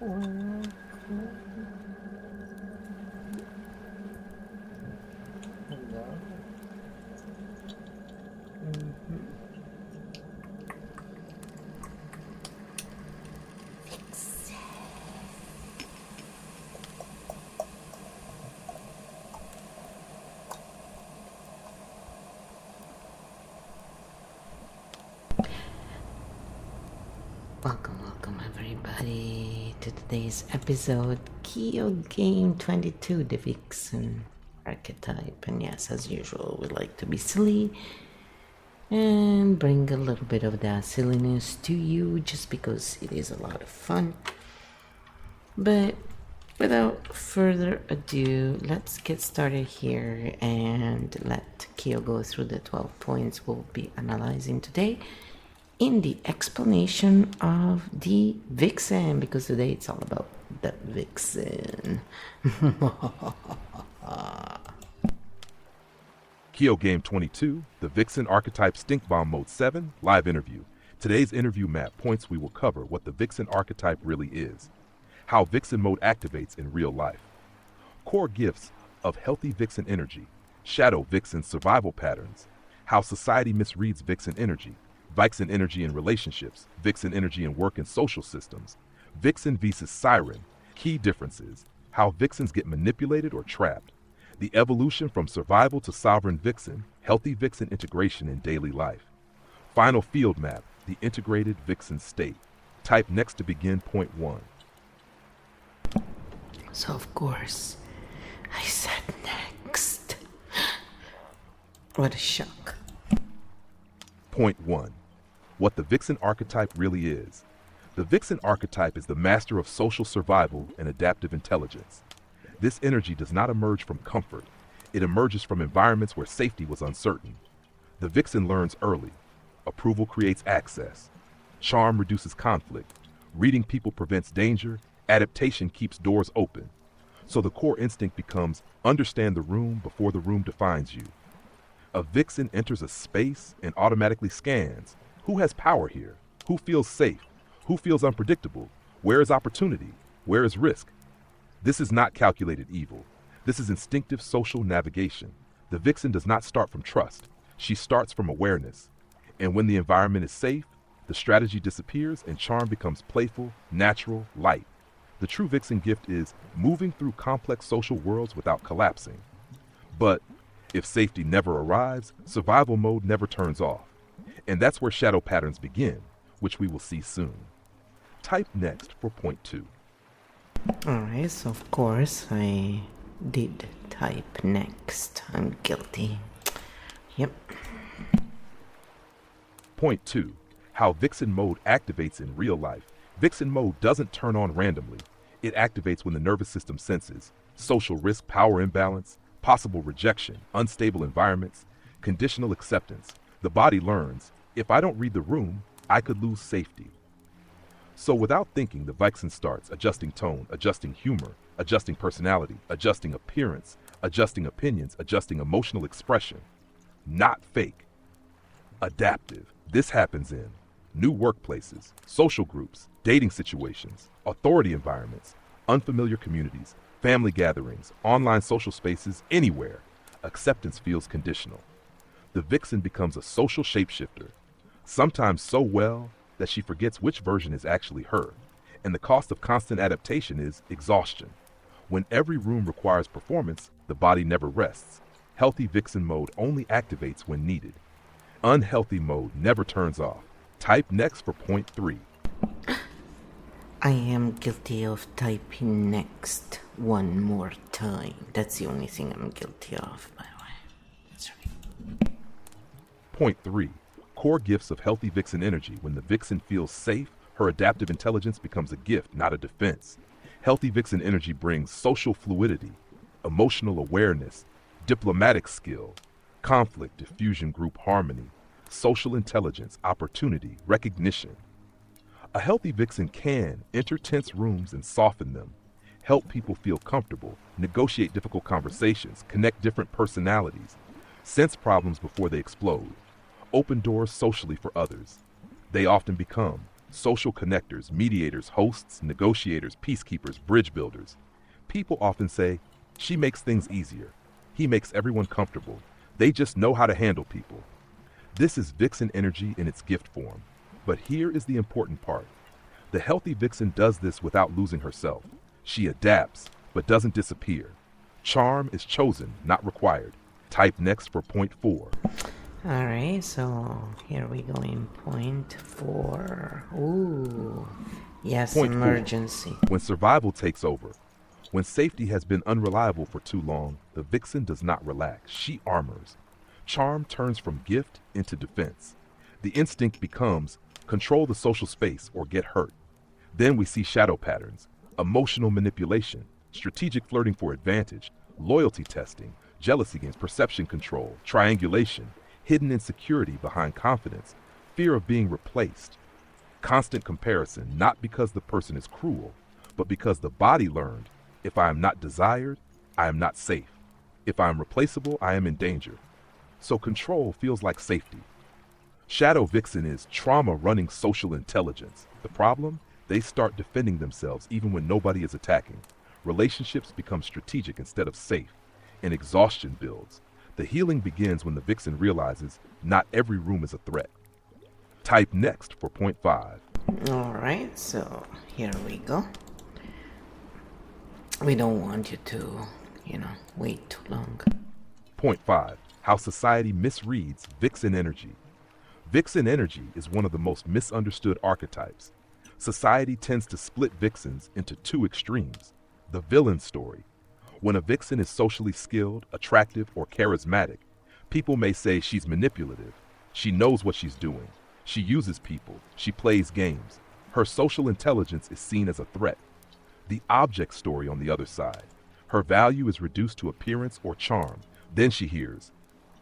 Welcome. Hello. Welcome everybody to today's episode, Kyo Game 22, the Vixen Archetype. And yes, as usual, we like to be silly and bring a little bit of that silliness to you just because it is a lot of fun. But without further ado, let's get started here and let Kyo go through the 12 points we'll be analyzing today in the explanation of the Vixen, because today it's all about the Vixen. Kyo Game 22, the Vixen Archetype Stink Bomb Mode 7, live interview. Today's interview map points we will cover what the Vixen Archetype really is, how Vixen Mode activates in real life, core gifts of healthy Vixen energy, shadow Vixen survival patterns, how society misreads Vixen energy in relationships, Vixen energy in work and social systems, Vixen vs. Siren, key differences, how Vixens get manipulated or trapped, the evolution from survival to sovereign Vixen, healthy Vixen integration in daily life. Final field map, the integrated Vixen state. Type next to begin point 1. So of course, I said next. What a shock. Point 1. What the Vixen archetype really is. The Vixen archetype is the master of social survival and adaptive intelligence. This energy does not emerge from comfort. It emerges from environments where safety was uncertain. The Vixen learns early. Approval creates access. Charm reduces conflict. Reading people prevents danger. Adaptation keeps doors open. So the core instinct becomes understand the room before the room defines you. A Vixen enters a space and automatically scans. Who has power here? Who feels safe? Who feels unpredictable? Where is opportunity? Where is risk? This is not calculated evil. This is instinctive social navigation. The Vixen does not start from trust. She starts from awareness. And when the environment is safe, the strategy disappears and charm becomes playful, natural, light. The true Vixen gift is moving through complex social worlds without collapsing. But if safety never arrives, survival mode never turns off. And that's where shadow patterns begin, which we will see soon. Type next for point 2. Alright, so of course I did type next. I'm guilty. Yep. Point 2. How Vixen mode activates in real life. Vixen mode doesn't turn on randomly. It activates when the nervous system senses social risk, power imbalance, possible rejection, unstable environments, conditional acceptance. The body learns, if I don't read the room, I could lose safety. So without thinking, the Vixen starts adjusting tone, adjusting humor, adjusting personality, adjusting appearance, adjusting opinions, adjusting emotional expression. Not fake. Adaptive. This happens in new workplaces, social groups, dating situations, authority environments, unfamiliar communities, family gatherings, online social spaces, anywhere. Acceptance feels conditional. The Vixen becomes a social shapeshifter, sometimes so well that she forgets which version is actually her, and the cost of constant adaptation is exhaustion. When every room requires performance, the body never rests. Healthy Vixen mode only activates when needed. Unhealthy mode never turns off. Type next for point 3. I am guilty of typing next one more time. That's the only thing I'm guilty of, by the way. That's right. Point 3. Core gifts of healthy Vixen energy. When the Vixen feels safe, her adaptive intelligence becomes a gift, not a defense. Healthy Vixen energy brings social fluidity, emotional awareness, diplomatic skill, conflict, diffusion, group harmony, social intelligence, opportunity, recognition. A healthy Vixen can enter tense rooms and soften them, help people feel comfortable, negotiate difficult conversations, connect different personalities, sense problems before they explode, open doors socially for others. They often become social connectors, mediators, hosts, negotiators, peacekeepers, bridge builders. People often say, she makes things easier. He makes everyone comfortable. They just know how to handle people. This is Vixen energy in its gift form. But here is the important part. The healthy Vixen does this without losing herself. She adapts, but doesn't disappear. Charm is chosen, not required. Type next for point 4. Alright, so here we go in point 4. Ooh. Yes, Point 4. emergency. When survival takes over, when safety has been unreliable for too long, the Vixen does not relax. She armors. Charm turns from gift into defense. The instinct becomes control the social space or get hurt. Then we see shadow patterns, emotional manipulation, strategic flirting for advantage, loyalty testing, jealousy games, perception control, triangulation, hidden insecurity behind confidence, fear of being replaced, constant comparison, not because the person is cruel, but because the body learned, if I am not desired, I am not safe. If I am replaceable, I am in danger. So control feels like safety. Shadow Vixen is trauma running social intelligence. The problem? They start defending themselves even when nobody is attacking. Relationships become strategic instead of safe, and exhaustion builds. The healing begins when the Vixen realizes not every room is a threat. Type next for point 5. Alright, so here we go. We don't want you to, wait too long. Point 5. How society misreads Vixen energy. Vixen energy is one of the most misunderstood archetypes. Society tends to split Vixens into two extremes. The villain story. When a Vixen is socially skilled, attractive, or charismatic, people may say she's manipulative. She knows what she's doing. She uses people. She plays games. Her social intelligence is seen as a threat. The object story on the other side. Her value is reduced to appearance or charm. Then she hears,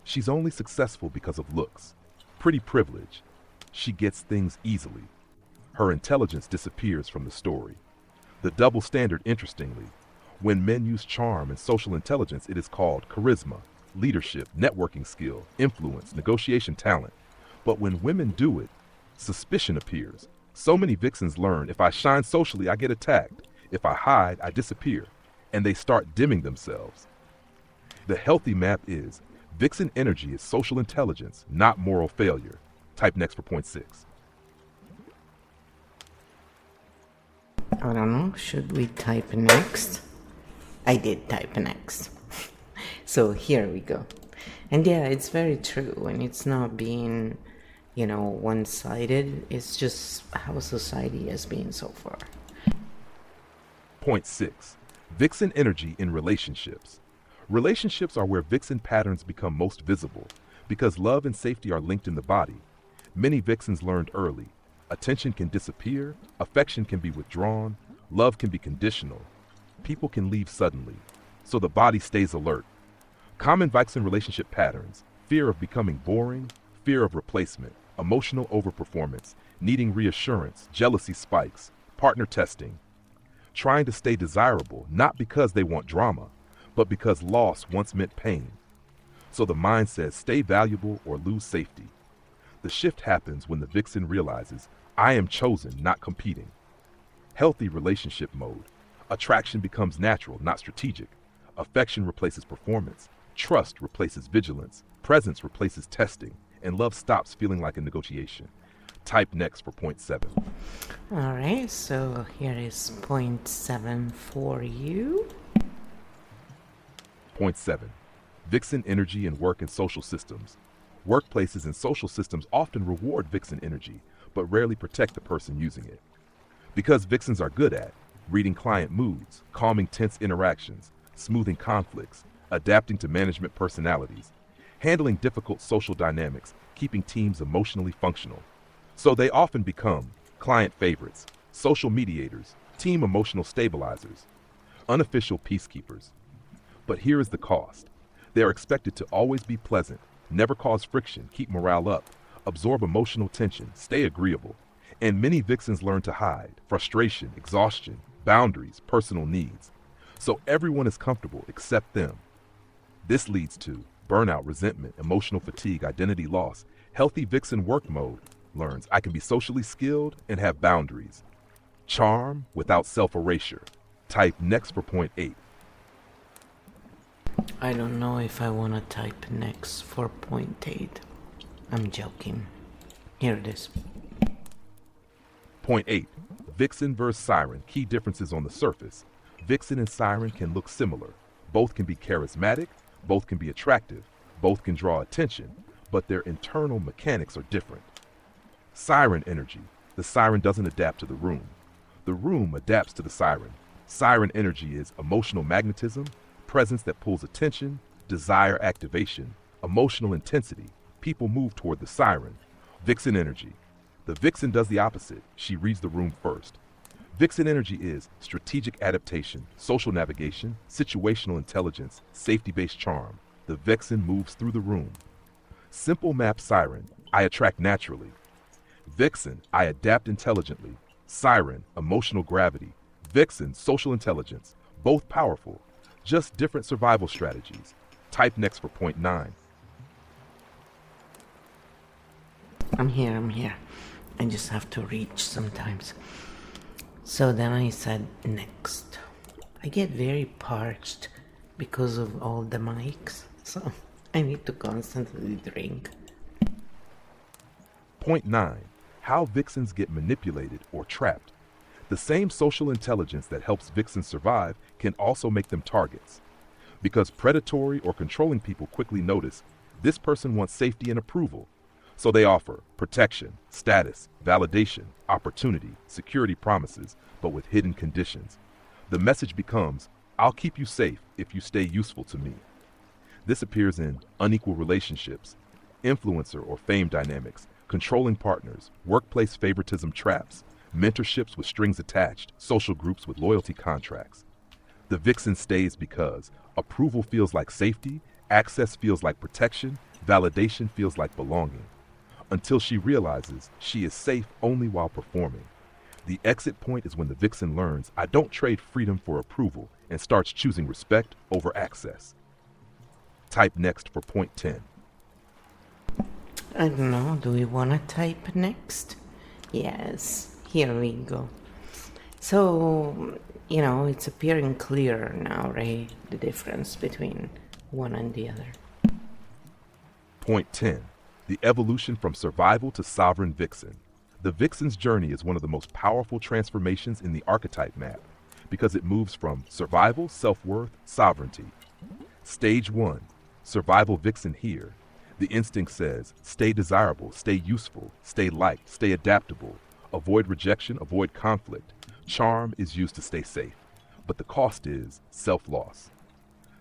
she's only successful because of looks. Pretty privilege. She gets things easily. Her intelligence disappears from the story. The double standard, interestingly, when men use charm and social intelligence, it is called charisma, leadership, networking skill, influence, negotiation talent. But when women do it, suspicion appears. So many Vixens learn, if I shine socially, I get attacked. If I hide, I disappear. And they start dimming themselves. The healthy map is, Vixen energy is social intelligence, not moral failure. Type next for point 6. I don't know, should we type next? I did type next. So here we go. And yeah, it's very true, and it's not being, one-sided. It's just how society has been so far. Point 6. Vixen energy in relationships. Relationships are where Vixen patterns become most visible because love and safety are linked in the body. Many Vixens learned early. Attention can disappear, affection can be withdrawn, love can be conditional. People can leave suddenly, so the body stays alert. Common Vixen relationship patterns: fear of becoming boring, fear of replacement, emotional overperformance, needing reassurance, jealousy spikes, partner testing. Trying to stay desirable, not because they want drama, but because loss once meant pain. So the mind says stay valuable or lose safety. The shift happens when the Vixen realizes, I am chosen, not competing. Healthy relationship mode. Attraction becomes natural, not strategic. Affection replaces performance. Trust replaces vigilance. Presence replaces testing. And love stops feeling like a negotiation. Type next for point 7. Alright, so here is point 7 for you. Point 7. Vixen energy in work and social systems. Workplaces and social systems often reward Vixen energy, but rarely protect the person using it. Because Vixens are good at reading client moods, calming tense interactions, smoothing conflicts, adapting to management personalities, handling difficult social dynamics, keeping teams emotionally functional. So they often become client favorites, social mediators, team emotional stabilizers, unofficial peacekeepers. But here is the cost. They are expected to always be pleasant, never cause friction, keep morale up, absorb emotional tension, stay agreeable. And many Vixens learn to hide frustration, exhaustion, boundaries, personal needs. So everyone is comfortable except them. This leads to burnout, resentment, emotional fatigue, identity loss. Healthy Vixen work mode learns I can be socially skilled and have boundaries. Charm without self-erasure. Type next for point 8. I don't know if I want to type next for point 8. I'm joking. Here it is. Point 8. Vixen versus Siren. Key differences on the surface. Vixen and Siren can look similar. Both can be charismatic, both can be attractive, both can draw attention, but their internal mechanics are different. Siren energy. The siren doesn't adapt to the room. The room adapts to the siren. Siren energy is emotional magnetism, presence that pulls attention, desire activation, emotional intensity. People move toward the siren. Vixen energy. The vixen does the opposite. She reads the room first. Vixen energy is strategic adaptation, social navigation, situational intelligence, safety-based charm. The vixen moves through the room. Simple map siren. I attract naturally. Vixen, I adapt intelligently. Siren, emotional gravity. Vixen, social intelligence. Both powerful. Just different survival strategies. Type next for point 9. I'm here. I just have to reach sometimes. So then I said next. I get very parched because of all the mics, so I need to constantly drink. Point 9. How vixens get manipulated or trapped. The same social intelligence that helps vixens survive can also make them targets. Because predatory or controlling people quickly notice this person wants safety and approval, so they offer protection, status, validation, opportunity, security promises, but with hidden conditions. The message becomes, I'll keep you safe if you stay useful to me. This appears in unequal relationships, influencer or fame dynamics, controlling partners, workplace favoritism traps, mentorships with strings attached, social groups with loyalty contracts. The vixen stays because approval feels like safety, access feels like protection, validation feels like belonging, until she realizes she is safe only while performing. The exit point is when the vixen learns I don't trade freedom for approval and starts choosing respect over access. Type next for point 10. I don't know, do we want to type next? Yes, here we go. So, it's appearing clearer now, right? The difference between one and the other. Point 10. The evolution from survival to sovereign vixen. The vixen's journey is one of the most powerful transformations in the archetype map because it moves from survival, self-worth, sovereignty. Stage 1. Survival vixen here. The instinct says, stay desirable, stay useful, stay liked, stay adaptable, avoid rejection, avoid conflict. Charm is used to stay safe, but the cost is self-loss.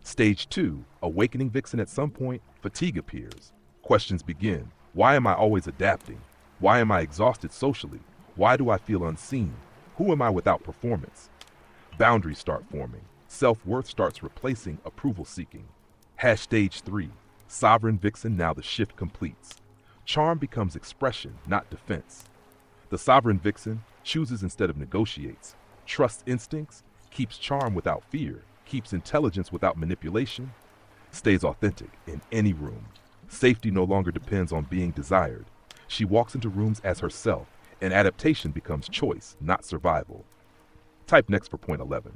Stage 2, awakening vixen. At some point, fatigue appears. Questions begin. Why am I always adapting? Why am I exhausted socially? Why do I feel unseen? Who am I without performance? Boundaries start forming. Self-worth starts replacing approval seeking. Stage 3, sovereign vixen. Now the shift completes. Charm becomes expression, not defense. The sovereign vixen chooses instead of negotiates, trusts instincts, keeps charm without fear, keeps intelligence without manipulation, stays authentic in any room. Safety no longer depends on being desired. She walks into rooms as herself, and adaptation becomes choice, not survival. Type next for point 11.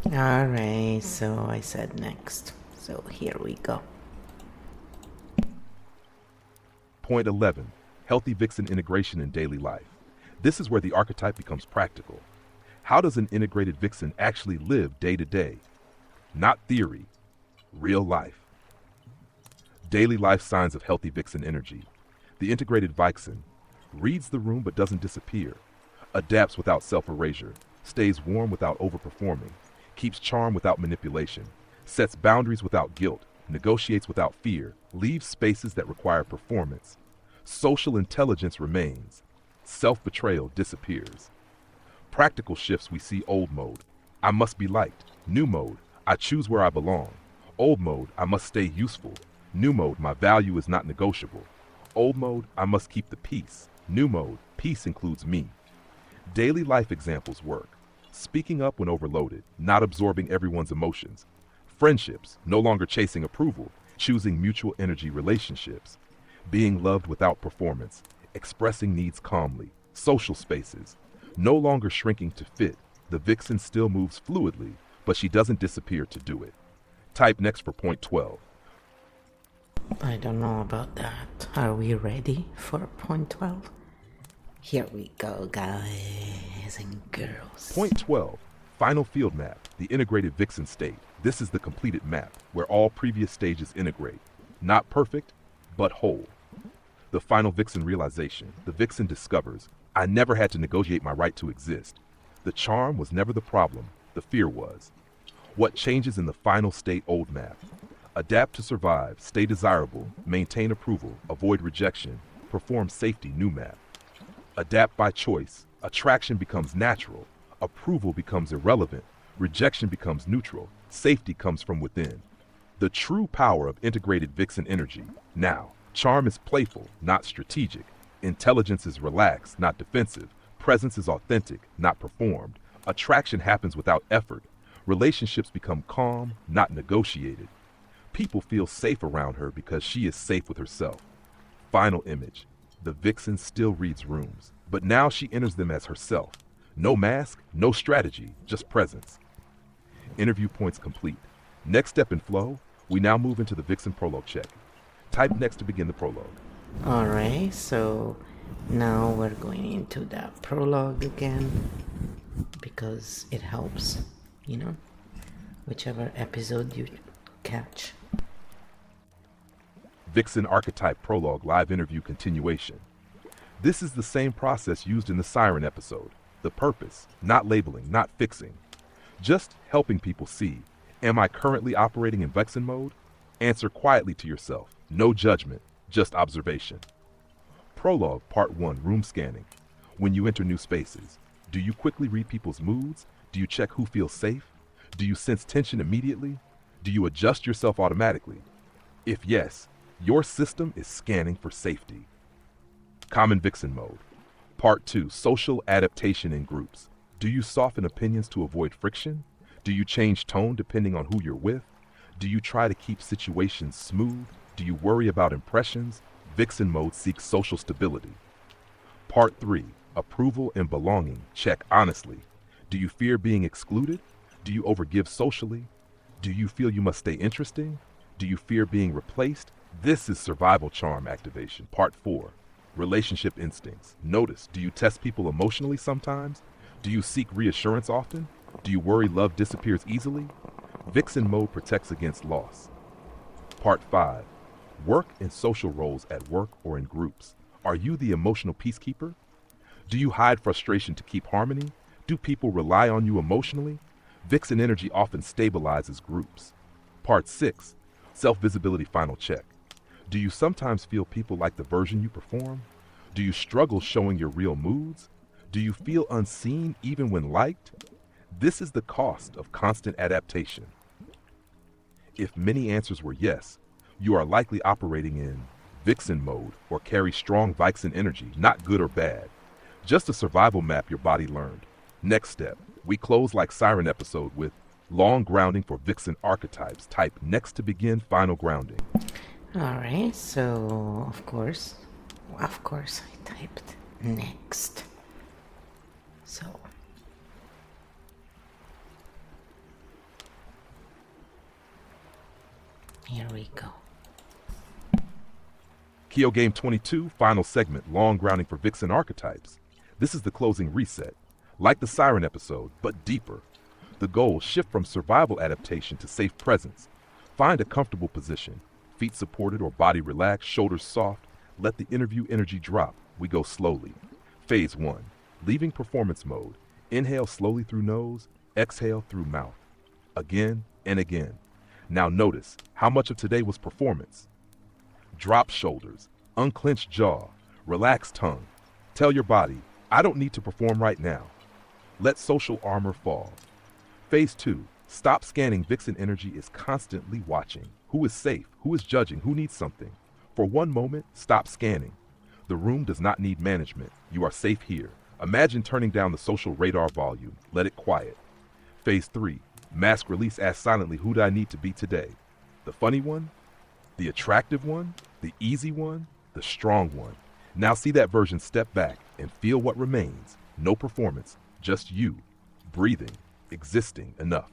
Alright, so I said next. So here we go. Point 11. Healthy vixen integration in daily life. This is where the archetype becomes practical. How does an integrated vixen actually live day to day? Not theory, real life. Daily life signs of healthy vixen energy. The integrated vixen reads the room but doesn't disappear, adapts without self-erasure, stays warm without overperforming, keeps charm without manipulation, sets boundaries without guilt, negotiates without fear, leaves spaces that require performance. Social intelligence remains. Self-betrayal disappears. Practical shifts we see: old mode, I must be liked. New mode, I choose where I belong. Old mode, I must stay useful. New mode, my value is not negotiable. Old mode, I must keep the peace. New mode, peace includes me. Daily life examples work. Speaking up when overloaded, not absorbing everyone's emotions. Friendships, no longer chasing approval, choosing mutual energy relationships. Being loved without performance. expressing needs calmly, social spaces, no longer shrinking to fit. The Vixen still moves fluidly, but she doesn't disappear to do it. Type next for point 12. I don't know about that. Are we ready for point 12? Here we go, guys and girls. Point 12. Final field map, the integrated Vixen state. This is the completed map, where all previous stages integrate. Not perfect, but whole. The final Vixen realization. The Vixen discovers, I never had to negotiate my right to exist. The charm was never the problem, the fear was. What changes in the final state old map? Adapt to survive, stay desirable, maintain approval, avoid rejection, perform safety new map. Adapt by choice, attraction becomes natural, approval becomes irrelevant, rejection becomes neutral, safety comes from within. The true power of integrated Vixen energy. Now, charm is playful, not strategic. Intelligence is relaxed, not defensive. Presence is authentic, not performed. Attraction happens without effort. Relationships become calm, not negotiated. People feel safe around her because she is safe with herself. Final image. The Vixen still reads rooms, but now she enters them as herself. No mask, no strategy, just presence. Interview points complete. Next step in flow, we now move into the Vixen prologue check. Type next to begin the prologue. Alright, so now we're going into that prologue again because it helps, you know, whichever episode you catch. Vixen Archetype Prologue Live Interview Continuation. This is the same process used in the Siren episode. The purpose, not labeling, not fixing. Just helping people see, am I currently operating in Vixen mode? Answer quietly to yourself. No judgment, just observation. Prologue Part 1 Room Scanning. When you enter new spaces, do you quickly read people's moods? Do you check who feels safe? Do you sense tension immediately? Do you adjust yourself automatically? If yes, your system is scanning for safety. Common Vixen Mode. Part 2 Social Adaptation in Groups. Do you soften opinions to avoid friction? Do you change tone depending on who you're with? Do you try to keep situations smooth? Do you worry about impressions? Vixen Mode seeks social stability. Part 3 Approval and Belonging. Check honestly. Do you fear being excluded? Do you overgive socially? Do you feel you must stay interesting? Do you fear being replaced? This is Survival Charm Activation. Part 4 Relationship Instincts. Notice, do you test people emotionally sometimes? Do you seek reassurance often? Do you worry love disappears easily? Vixen Mode protects against loss. Part 5 Work and social roles at work or in groups. Are you the emotional peacekeeper? Do you hide frustration to keep harmony? Do people rely on you emotionally? Vixen energy often stabilizes groups. Part 6 Self-Visibility Final Check. Do you sometimes feel people like the version you perform? Do you struggle showing your real moods? Do you feel unseen even when liked? This is the cost of constant adaptation. If many answers were yes, you are likely operating in Vixen mode or carry strong Vixen energy, not good or bad. Just a survival map your body learned. Next step, we close like Siren episode with long grounding for Vixen archetypes. Type next to begin final grounding. Alright, so of course I typed next. So here we go. Kyo Game 22, final segment, long grounding for Vixen archetypes. This is the closing reset, like the Siren episode, but deeper. The goal, shift from survival adaptation to safe presence. Find a comfortable position, feet supported or body relaxed, shoulders soft. Let the interview energy drop. We go slowly. Phase 1, leaving performance mode. Inhale slowly through nose, exhale through mouth. Again and again. Now notice, how much of today was performance? Drop shoulders, unclench jaw, relax tongue. Tell your body, I don't need to perform right now. Let social armor fall. Phase 2, stop scanning. Vixen energy is constantly watching. Who is safe? Who is judging? Who needs something? For one moment, stop scanning. The room does not need management. You are safe here. Imagine turning down the social radar volume. Let it quiet. Phase 3, mask release. Ask silently, who do I need to be today? The funny one? The attractive one? The easy one? The strong one? Now see that version step back and feel what remains. No performance, just you, breathing, existing enough.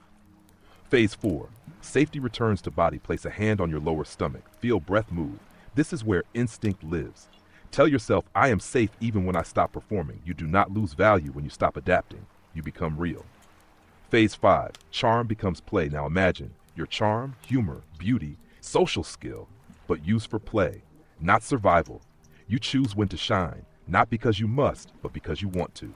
Phase 4. Safety returns to body. Place a hand on your lower stomach. Feel breath move. This is where instinct lives. Tell yourself, I am safe even when I stop performing. You do not lose value when you stop adapting. You become real. Phase 5. Charm becomes play. Now imagine your charm, humor, beauty, social skill, but used for play, not survival. You choose when to shine, not because you must, but because you want to.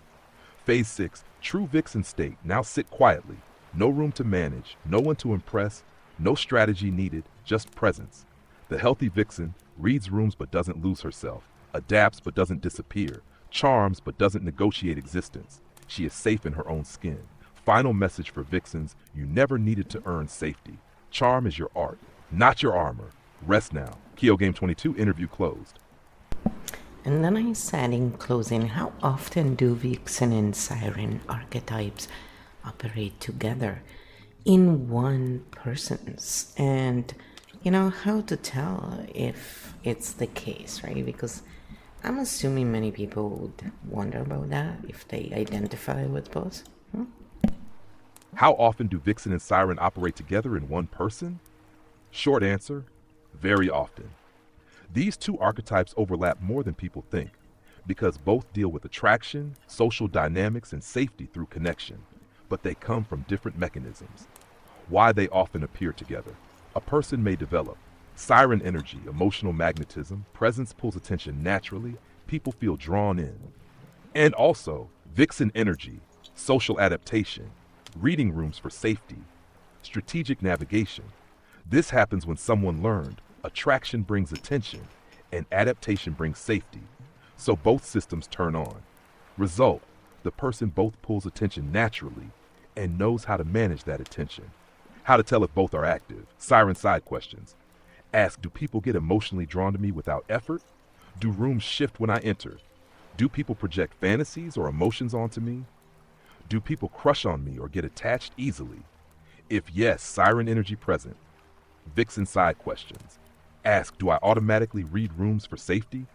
Phase 6. True Vixen state. Now sit quietly. No room to manage, no one to impress, no strategy needed, just presence. The healthy Vixen reads rooms but doesn't lose herself, adapts but doesn't disappear, charms but doesn't negotiate existence. She is safe in her own skin. Final message for Vixens: you never needed to earn safety. Charm is your art, not your armor. Rest now. Kyo Game 22 interview closed. And then I said in closing, how often do Vixen and Siren archetypes operate together in one person's? And how to tell if it's the case, right? Because I'm assuming many people would wonder about that if they identify with both. How often do Vixen and Siren operate together in one person? Short answer, very often. These two archetypes overlap more than people think, because both deal with attraction, social dynamics, and safety through connection, but they come from different mechanisms. Why they often appear together. A person may develop Siren energy, emotional magnetism, presence pulls attention naturally, people feel drawn in. And also, Vixen energy, social adaptation, reading rooms for safety, strategic navigation. This happens when someone learned attraction brings attention and adaptation brings safety. So both systems turn on. Result, the person both pulls attention naturally and knows how to manage that attention. How to tell if both are active. Siren side questions. Ask, do people get emotionally drawn to me without effort? Do rooms shift when I enter? Do people project fantasies or emotions onto me? Do people crush on me or get attached easily? If yes, Siren energy present. Vixen side questions. Ask, do I automatically read rooms for safety?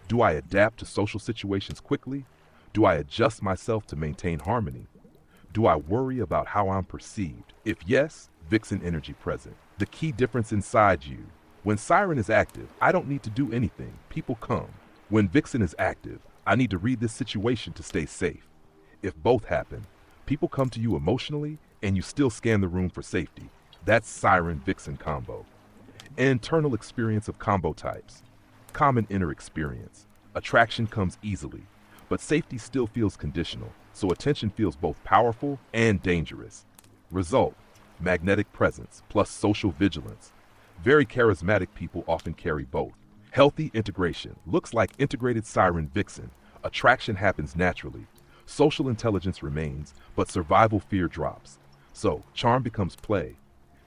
Do I adapt to social situations quickly? Do I adjust myself to maintain harmony? Do I worry about how I'm perceived? If yes, Vixen energy present. The key difference inside you. When Siren is active, I don't need to do anything. People come. When Vixen is active, I need to read this situation to stay safe. If both happen, people come to you emotionally and you still scan the room for safety. That's Siren-Vixen combo. Internal experience of combo types. Common inner experience. Attraction comes easily, but safety still feels conditional, so attention feels both powerful and dangerous. Result, magnetic presence plus social vigilance. Very charismatic people often carry both. Healthy integration. Looks like integrated Siren-Vixen. Attraction happens naturally. Social intelligence remains, but survival fear drops. So, charm becomes play.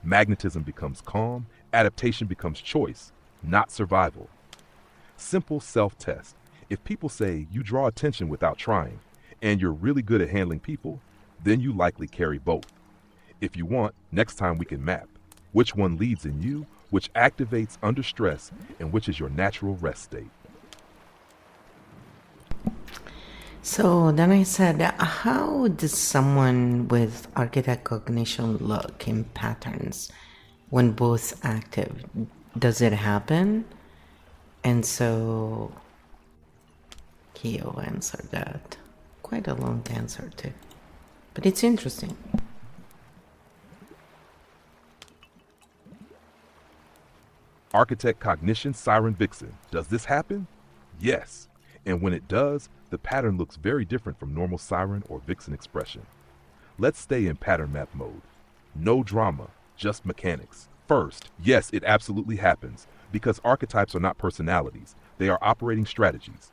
Magnetism becomes calm. Adaptation becomes choice, not survival. Simple self-test. If people say you draw attention without trying, and you're really good at handling people, then you likely carry both. If you want, next time we can map which one leads in you, which activates under stress, and which is your natural rest state. So then I said, how does someone with archetype cognition look in patterns when both active? Does it happen? And so Kyo answered that. Quite a long answer too, but it's interesting. Architect cognition, Siren-Vixen. Does this happen? Yes. And when it does, the pattern looks very different from normal Siren or Vixen expression. Let's stay in pattern map mode. No drama, just mechanics. First, yes, it absolutely happens, because archetypes are not personalities, they are operating strategies.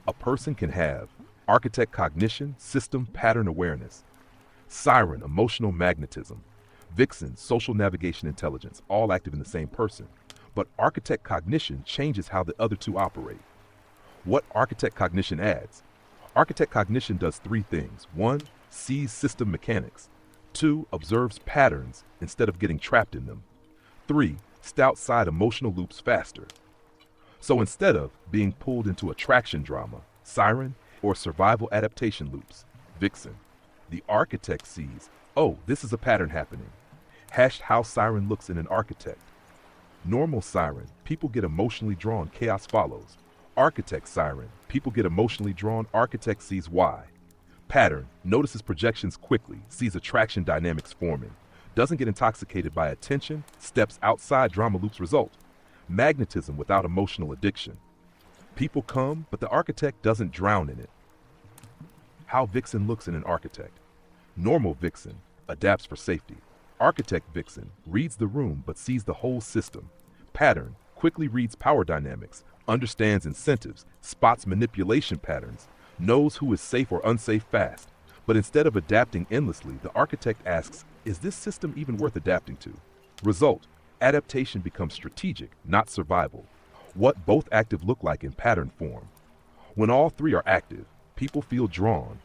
A person can have architect cognition, system pattern awareness, Siren emotional magnetism, Vixen social navigation intelligence, all active in the same person. But architect cognition changes how the other two operate. What architect cognition adds? Architect cognition does three things. 1, sees system mechanics. 2, observes patterns instead of getting trapped in them. 3, stay outside emotional loops faster. So instead of being pulled into attraction drama, siren, or survival adaptation loops, Vixen, the architect sees, oh, this is a pattern happening. Hashed how siren looks in an architect. Normal siren, people get emotionally drawn, chaos follows. Architect siren, people get emotionally drawn, architect sees why. Pattern, notices projections quickly, sees attraction dynamics forming. Doesn't get intoxicated by attention, steps outside drama loops result. Magnetism without emotional addiction. People come, but the architect doesn't drown in it. How Vixen looks in an architect. Normal Vixen adapts for safety. Architect Vixen reads the room but sees the whole system. Pattern quickly reads power dynamics, understands incentives, spots manipulation patterns, knows who is safe or unsafe fast. But instead of adapting endlessly, the architect asks, is this system even worth adapting to? Result, adaptation becomes strategic, not survival. What both active look like in pattern form. When all three are active, people feel drawn.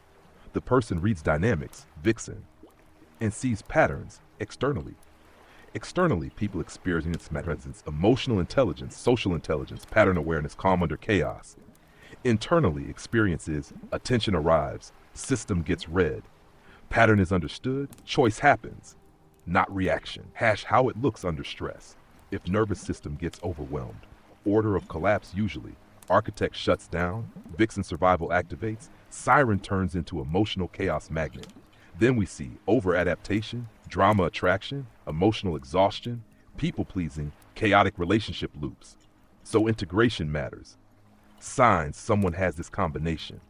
The person reads dynamics, Vixen, and sees patterns externally. Externally, people experience emotional intelligence, social intelligence, pattern awareness, calm under chaos. Internally, experiences, attention arrives, system gets read. Pattern is understood, choice happens, not reaction. Hash how it looks under stress. If nervous system gets overwhelmed. Order of collapse usually. Architect shuts down, Vixen survival activates, siren turns into emotional chaos magnet. Then we see over-adaptation, drama attraction, emotional exhaustion, people-pleasing, chaotic relationship loops. So integration matters. Signs someone has this combination.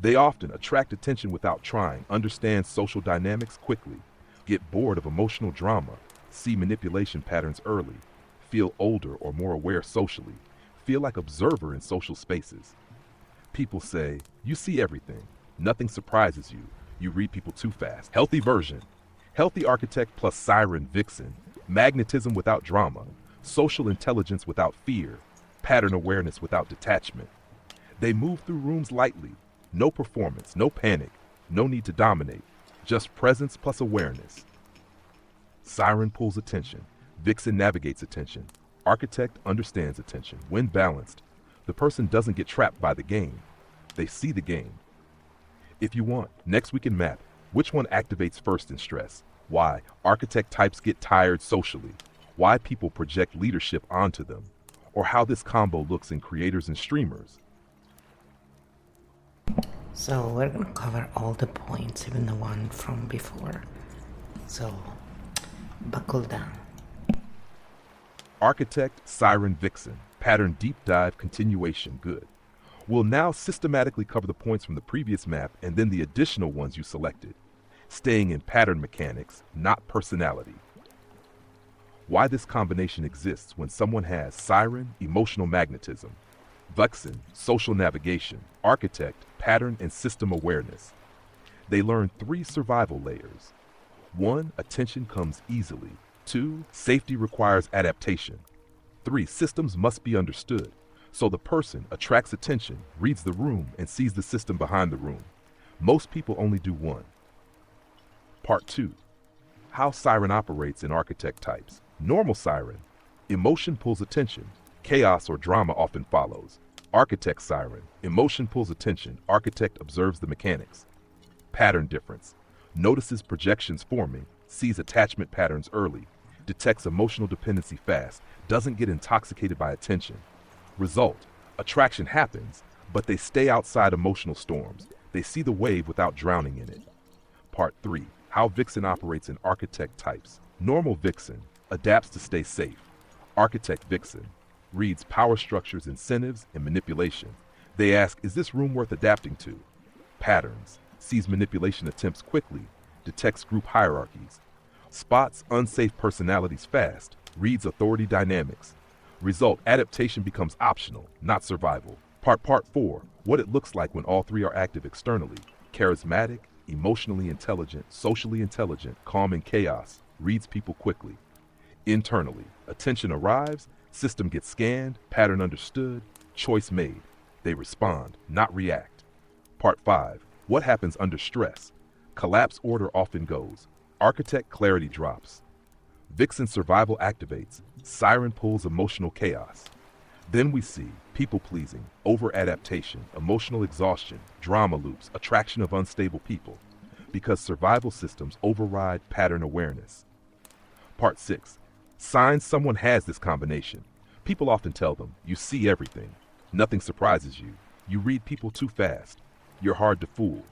They often attract attention without trying, understand social dynamics quickly, get bored of emotional drama, see manipulation patterns early, feel older or more aware socially, feel like observer in social spaces. People say, you see everything, nothing surprises you, you read people too fast. Healthy version, healthy architect plus siren Vixen, magnetism without drama, social intelligence without fear, pattern awareness without detachment. They move through rooms lightly, no performance, no panic, no need to dominate, just presence plus awareness. Siren pulls attention, Vixen navigates attention, architect understands attention. When balanced, the person doesn't get trapped by the game, they see the game. If you want, next we can map which one activates first in stress, why architect types get tired socially, why people project leadership onto them, or how this combo looks in creators and streamers. So we're gonna cover all the points, even the one from before. So buckle down. Architect, Siren, Vixen, pattern deep dive continuation, good. We'll now systematically cover the points from the previous map and then the additional ones you selected, staying in pattern mechanics, not personality. Why this combination exists when someone has Siren, emotional magnetism, Vixen, social navigation, architect, pattern and system awareness. They learn 3 survival layers. 1, attention comes easily. 2, safety requires adaptation. 3, systems must be understood. So the person attracts attention, reads the room, and sees the system behind the room. Most people only do 1. Part 2, how Siren operates in architect types. Normal Siren, emotion pulls attention, chaos or drama often follows. Architect Siren, emotion pulls attention, architect observes the mechanics. Pattern difference, notices projections forming, sees attachment patterns early, detects emotional dependency fast, doesn't get intoxicated by attention. Result, attraction happens, but they stay outside emotional storms. They see the wave without drowning in it. Part 3, how Vixen operates in architect types. Normal Vixen adapts to stay safe. Architect Vixen reads power structures, incentives, and manipulation. They ask, is this room worth adapting to? Patterns, sees manipulation attempts quickly, detects group hierarchies, spots unsafe personalities fast, reads authority dynamics. Result, adaptation becomes optional, not survival. Part 4, what it looks like when all 3 are active externally. Charismatic, emotionally intelligent, socially intelligent, calm in chaos, reads people quickly. Internally, attention arrives, system gets scanned, pattern understood, choice made. They respond, not react. Part 5, what happens under stress? Collapse order often goes. Architect clarity drops. Vixen survival activates. Siren pulls emotional chaos. Then we see people-pleasing, over-adaptation, emotional exhaustion, drama loops, attraction of unstable people, because survival systems override pattern awareness. Part 6. Signs someone has this combination. People often tell them, you see everything. Nothing surprises you. You read people too fast. You're hard to fool.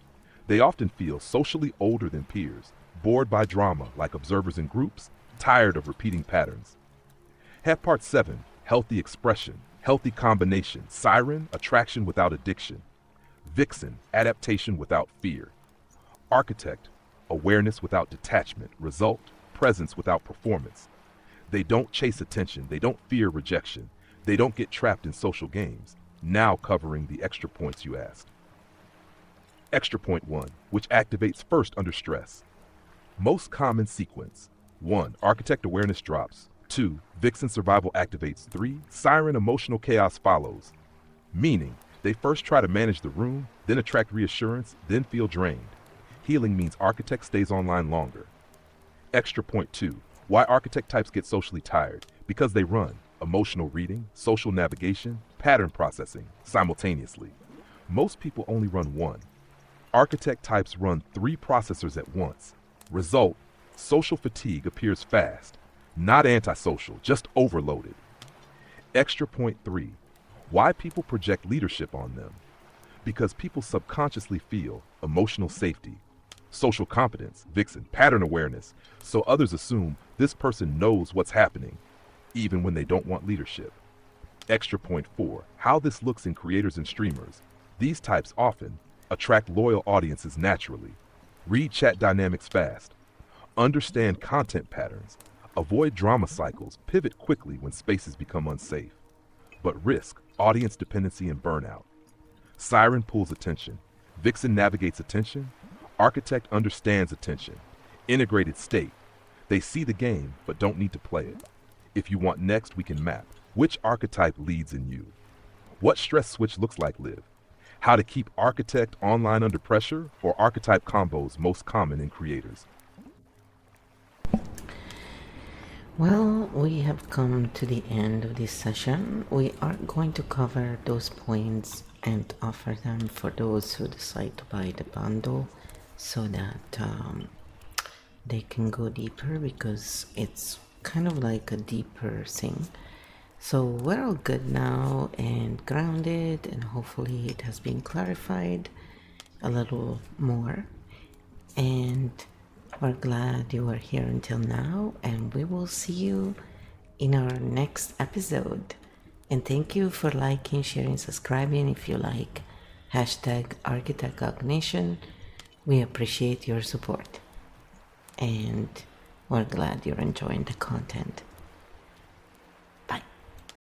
They often feel socially older than peers, bored by drama like observers in groups, tired of repeating patterns. Have Part 7. Healthy expression, healthy combination, siren, attraction without addiction. Vixen, adaptation without fear. Architect, awareness without detachment, result, presence without performance. They don't chase attention, they don't fear rejection, they don't get trapped in social games. Now covering the extra points you asked. Extra point 1, which activates first under stress. Most common sequence. 1. Architect awareness drops. 2. Vixen survival activates. 3. Siren emotional chaos follows. Meaning, they first try to manage the room, then attract reassurance, then feel drained. Healing means Architect stays online longer. Extra point 2. Why Architect types get socially tired? Because they run emotional reading, social navigation, pattern processing simultaneously. Most people only run one. Architect types run 3 processors at once. Result, social fatigue appears fast. Not antisocial, just overloaded. Extra point 3. Why people project leadership on them? Because people subconsciously feel emotional safety, social competence, Vixen, pattern awareness, so others assume this person knows what's happening, even when they don't want leadership. Extra point 4. How this looks in creators and streamers. These types often attract loyal audiences naturally. Read chat dynamics fast. Understand content patterns. Avoid drama cycles. Pivot quickly when spaces become unsafe. But risk audience dependency and burnout. Siren pulls attention. Vixen navigates attention. Architect understands attention. Integrated state. They see the game, but don't need to play it. If you want next, we can map. Which archetype leads in you? What stress switch looks like live? How to keep Architect online under pressure, or archetype combos most common in creators? Well, we have come to the end of this session. We are going to cover those points and offer them for those who decide to buy the bundle so that they can go deeper, because it's kind of like a deeper thing. So we're all good now and grounded, and hopefully it has been clarified a little more. And we're glad you were here until now, and we will see you in our next episode. And thank you for liking, sharing, subscribing if you like. #ArchitectCognition. We appreciate your support. And we're glad you're enjoying the content.